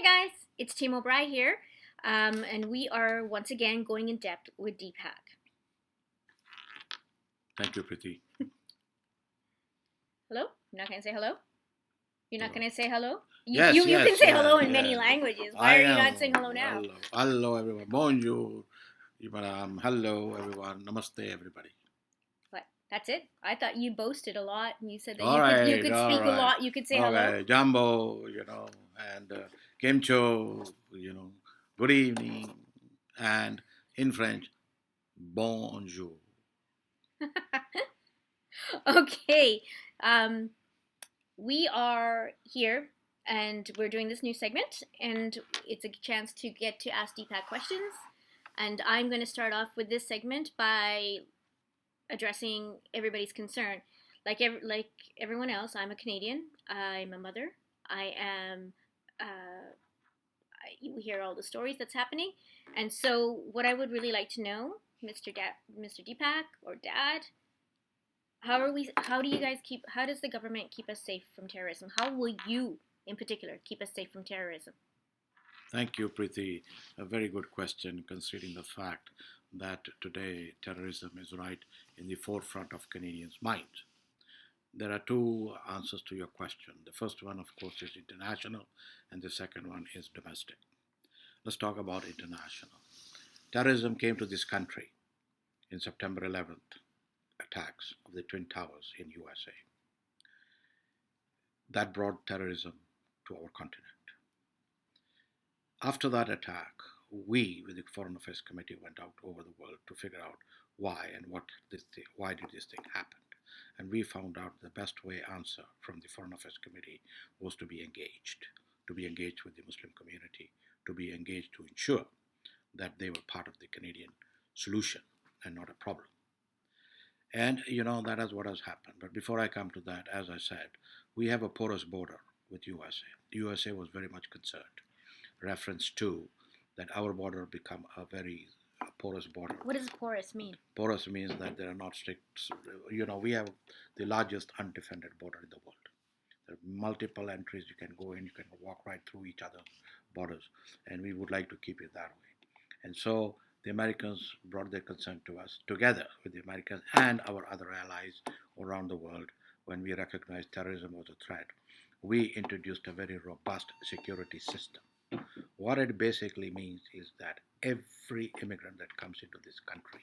Hi guys, it's Team Obhrai here, and we are once again going in depth with Deepak. Thank you, Priti. Hello? You're not going to say hello? You're not Hello. going to say hello? Yes, you yes, can say yes, hello in yes. many languages. I Why are you am. not saying hello now? Hello, everyone. Bonjour. Hello, everyone. Namaste, everybody. What? That's it? I thought you boasted a lot, and you said that All you could speak a right. lot. You could say hello. Okay, Jumbo, and Kemcho, good evening, and in French, bonjour. Okay, we are here, and we're doing this new segment, and it's a chance to get to ask Deepak questions. And I'm going to start off with this segment by addressing everybody's concern. Like everyone else, I'm a Canadian. I'm a mother. I am. You hear all the stories that's happening, and so what I would really like to know, Mr. Deepak or Dad, how are we? How do you guys keep? How does the government keep us safe from terrorism? How will you, in particular, keep us safe from terrorism? Thank you, Preeti. A very good question, considering the fact that today terrorism is right in the forefront of Canadians' minds. There are two answers to your question. The first one, of course, is international, and the second one is domestic. Let's talk about international. Terrorism came to this country in September 11th, attacks of the Twin Towers in USA. That brought terrorism to our continent. After that attack, we, with the Foreign Affairs Committee, went out over the world to figure out why and why did this thing happen. And we found out the best way answer from the Foreign Affairs Committee was to be engaged with the Muslim community, to be engaged to ensure that they were part of the Canadian solution and not a problem. And that is what has happened. But before I come to that, as I said, we have a porous border with USA. USA was very much concerned. Reference to that our border become a very porous border. What does porous mean? Porous means that there are not strict. We have the largest undefended border in the world. There are multiple entries. You can go in. You can walk right through each other's borders, and we would like to keep it that way. And so the Americans brought their concern to us, together with the Americans and our other allies around the world. When we recognized terrorism was a threat, we introduced a very robust security system. What it basically means is that every immigrant that comes into this country,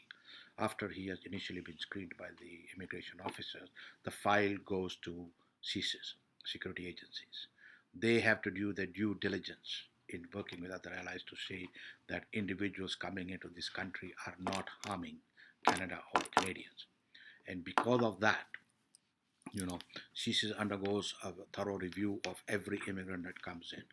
after he has initially been screened by the immigration officers, the file goes to CSIS, security agencies. They have to do their due diligence in working with other allies to see that individuals coming into this country are not harming Canada or Canadians. And because of that, CSIS undergoes a thorough review of every immigrant that comes in.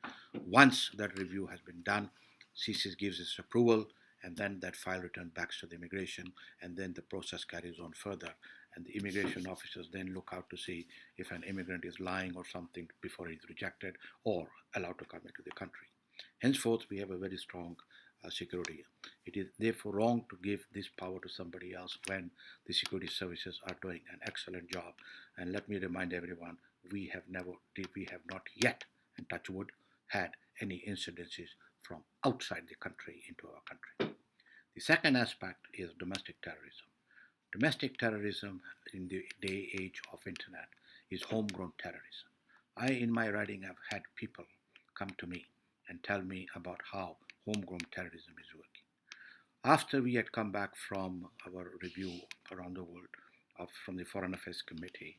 Once that review has been done, CSIS gives its approval, and then that file returns back to the immigration, and then the process carries on further. And the immigration officers then look out to see if an immigrant is lying or something before he's rejected or allowed to come into the country. Henceforth, we have a very strong security. It is therefore wrong to give this power to somebody else when the security services are doing an excellent job. And let me remind everyone, we have not yet, and touch wood, had any incidences from outside the country into our country. The second aspect is domestic terrorism. Domestic terrorism in the day age of internet is homegrown terrorism. In my writing, have had people come to me and tell me about how homegrown terrorism is working. After we had come back from our review around the world from the Foreign Affairs Committee,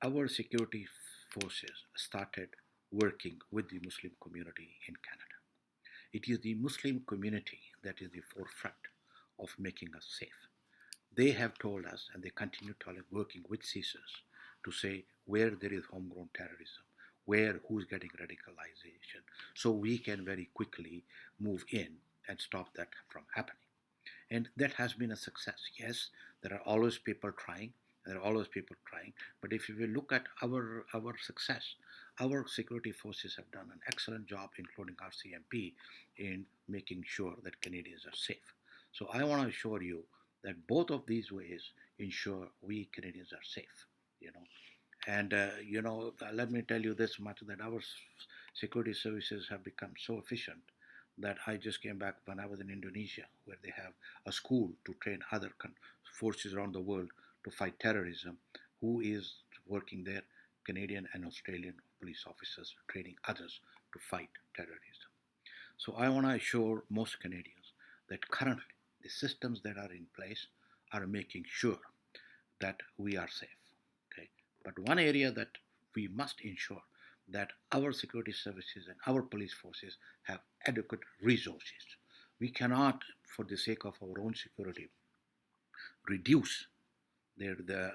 our security forces started working with the Muslim community in Canada. It is the Muslim community that is the forefront of making us safe. They have told us, and they continue working with CSIS to say where there is homegrown terrorism, who's getting radicalization, so we can very quickly move in and stop that from happening. And that has been a success. Yes, there are always people trying, but if you look at our success, our security forces have done an excellent job, including our CMP, in making sure that Canadians are safe. So I want to assure you that both of these ways ensure we Canadians are safe. And let me tell you this much, that our security services have become so efficient that I just came back when I was in Indonesia, where they have a school to train other forces around the world to fight terrorism. Who is working there? Canadian and Australian police officers training others to fight terrorism. So I want to assure most Canadians that currently the systems that are in place are making sure that we are safe. Okay, but one area that we must ensure that our security services and our police forces have adequate resources. We cannot, for the sake of our own security, reduce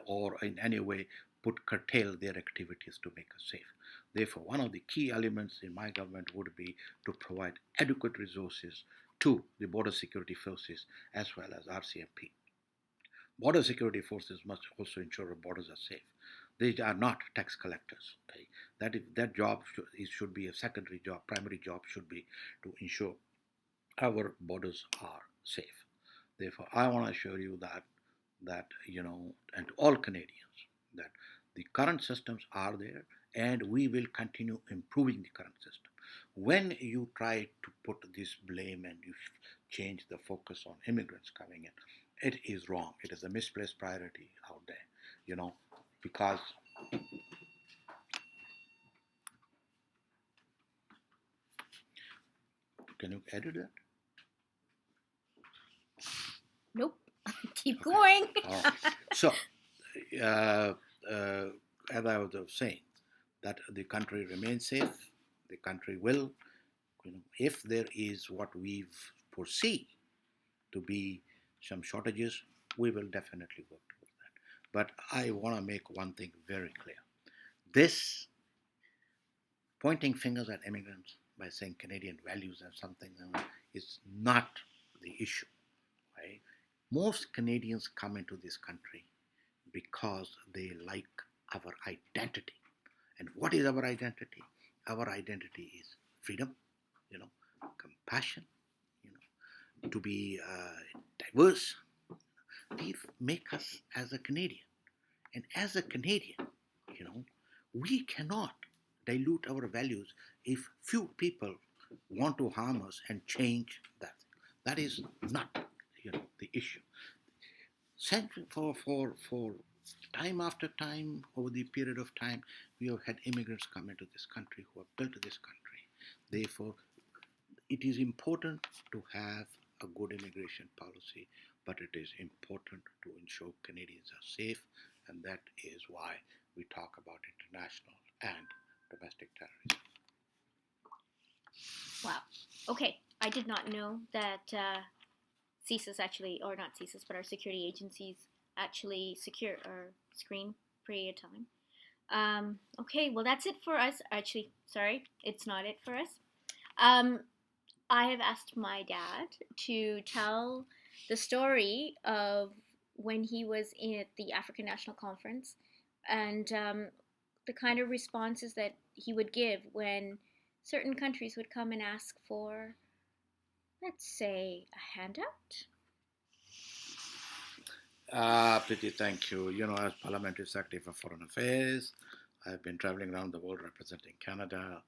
or in any way curtail their activities to make us safe. Therefore, one of the key elements in my government would be to provide adequate resources to the border security forces as well as RCMP. Border security forces must also ensure our borders are safe. They are not tax collectors. Okay? That job should be a secondary job. Primary job should be to ensure our borders are safe. Therefore, I want to assure you that and all Canadians, that the current systems are there, and we will continue improving the current system. When you try to put this blame and you change the focus on immigrants coming in, it is wrong. It is a misplaced priority out there, because can you edit that? Nope. Keep going. All right. So, as I was saying, that the country remains safe. The country will, if there is what we foresee to be some shortages, we will definitely work towards that. But I want to make one thing very clear. This pointing fingers at immigrants by saying Canadian values and something is not the issue. Right? Most Canadians come into this country because they like our identity. And what is our identity? Our identity is freedom, compassion, to be diverse. These make us as a Canadian. And as a Canadian, we cannot dilute our values if few people want to harm us and change that. That is not, the issue. For time after time, over the period of time, we have had immigrants come into this country who have built this country. Therefore, it is important to have a good immigration policy, but it is important to ensure Canadians are safe, and that is why we talk about international and domestic terrorism. Wow. Okay, I did not know that CSIS actually, or not CSIS, but our security agencies actually secure or screen pre a time. Okay, well, that's it for us. Actually, sorry, it's not it for us. I have asked my dad to tell the story of when he was at the African National Conference and the kind of responses that he would give when certain countries would come and ask for, let's say, a handout. Pretty, thank you. As Parliamentary Secretary for Foreign Affairs, I've been traveling around the world representing Canada,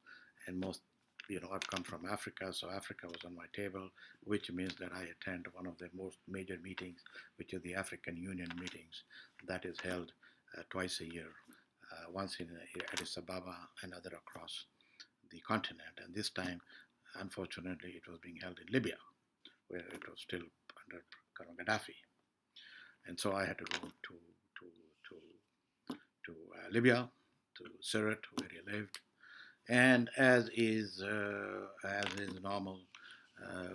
and I've come from Africa, so Africa was on my table, which means that I attend one of the most major meetings, which is the African Union meetings, that is held twice a year, once in Addis Ababa, another across the continent. And this time, unfortunately, it was being held in Libya, where it was still under Gaddafi. And so I had to go to Libya, to Sirte, where he lived. And as is normal,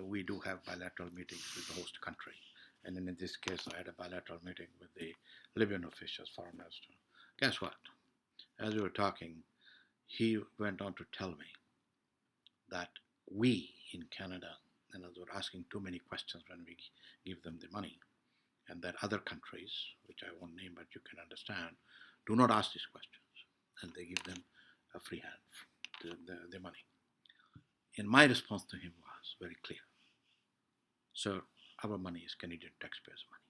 we do have bilateral meetings with the host country. And in this case, I had a bilateral meeting with the Libyan officials, foreign minister. Guess what? As we were talking, he went on to tell me that we in Canada, and as we're asking too many questions when we give them the money, and that other countries, which I won't name but you can understand, do not ask these questions, and they give them a free hand, the money. And my response to him was very clear. Sir, our money is Canadian taxpayers' money.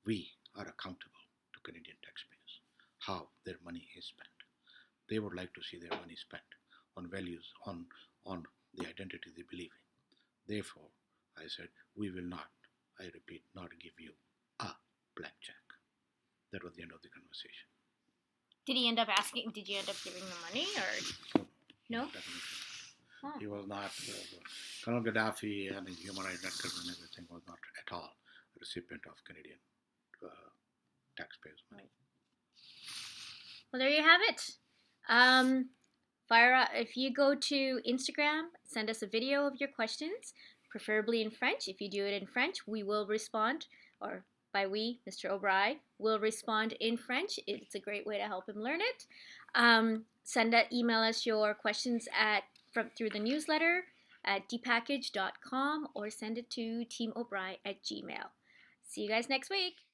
We are accountable to Canadian taxpayers how their money is spent. They would like to see their money spent on values, on the identity they believe in. Therefore, I said, we will not, I repeat, not give you a blank check. That was the end of the conversation. Did you end up giving the money or no? Definitely. Huh. He was not, Colonel Gaddafi and his human rights record and everything was not at all a recipient of Canadian taxpayers' money. Well, there you have it. If you go to Instagram, send us a video of your questions, preferably in French. If you do it in French, we will respond, or by we, Mr. Obhrai, will respond in French. It's a great way to help him learn it. Email us your questions through the newsletter at depackage.com or send it to teamobhrai@gmail.com. See you guys next week.